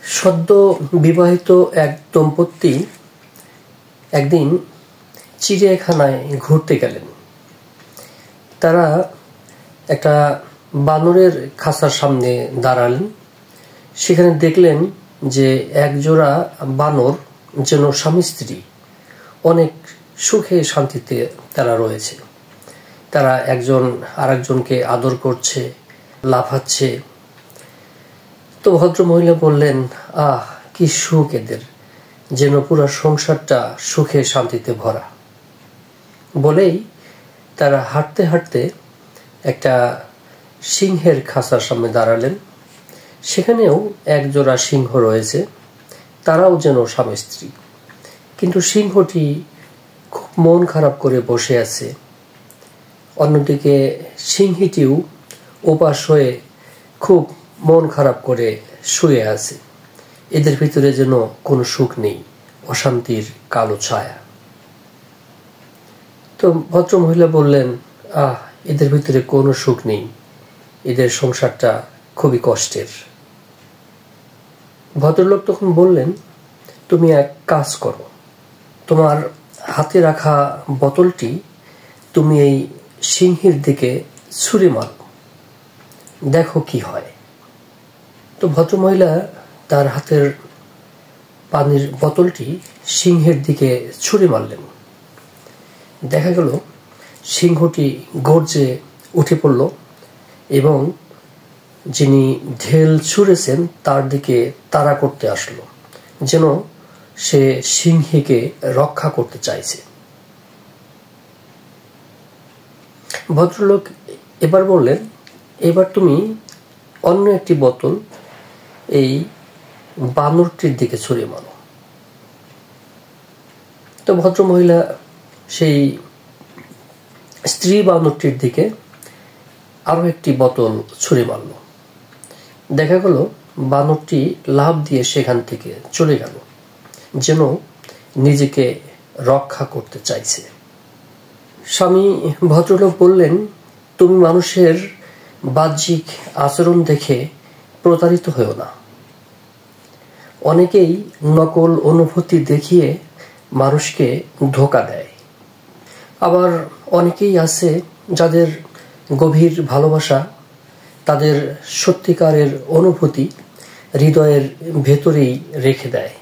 সদ্য বিবাহিত এক দম্পতি একদিন চিড়িয়াখানায় ঘুরতে গেলেন। তারা একটা বানরের খাঁচার সামনে দাঁড়ালেন। সেখানে দেখলেন যে একজোড়া বানর যেন স্বামী স্ত্রী অনেক সুখে শান্তিতে তারা রয়েছে। তারা একজন আরেকজনকে আদর করছে, লাফাচ্ছে। তো ভদ্রমহিলা বললেন, আহ কি সুখ এদের, যেন পুরো সংসারটা সুখে শান্তিতে ভরা। বলেই তারা হাঁটতে হাঁটতে একটা সিংহের খাঁচার সামনে দাঁড়ালেন। সেখানেও একজোড়া সিংহ রয়েছে, তারাও যেন স্বামী স্ত্রী। কিন্তু সিংহটি খুব মন খারাপ করে বসে আছে। অন্যদিকে সিংহীটিও উপাস হয়ে খুব মন খারাপ করে শুয়ে আছে। এদের ভিতরে যেন কোনো সুখ নেই, অশান্তির কালো ছায়া। তো ভদ্রমহিলা বললেন, এদের ভিতরে কোনো সুখ নেই, এদের সংসারটা খুবই কষ্টের। ভদ্রলোক তখন বললেন, তুমি এক কাজ করো, তোমার হাতে রাখা বোতলটি তুমি এই সিংহীর দিকে ছুঁড়ে মারো, দেখো কি হয়। তো ভদ্রমহিলা তার হাতের পানির বোতলটি সিংহের দিকে ছুঁড়ে মারলেন। দেখা গেল সিংহটি গর্জে উঠে পড়ল এবং যিনি ঢেল ছুঁড়েছেন তার দিকে তাড়া করতে আসলো, যেন সে সিংহীকে রক্ষা করতে চাইছে। ভদ্রলোক এবার বললেন, এবার তুমি অন্য একটি বোতল এই বানরটির দিকে ছুঁড়ে মারো। তো ভদ্রমহিলা সেই স্ত্রী বানরটির দিকে আরো একটি বোতল ছুঁড়ে মারল। দেখা গেল বানরটি লাফ দিয়ে সেখান থেকে চলে গেল, যেন নিজেকে রক্ষা করতে চাইছে। স্বামী ভদ্রলোক বললেন, তুমি মানুষের বাহ্যিক আচরণ দেখে প্রতারিত হও না। অনেকেই নকল অনুভূতি দেখিয়ে মানুষকে ধোঁকা দেয়। আবার অনেকেই আছে যাদের গভীর ভালোবাসা, তাদের সত্যিকারের অনুভূতি হৃদয়ের ভেতরেই রেখে দেয়।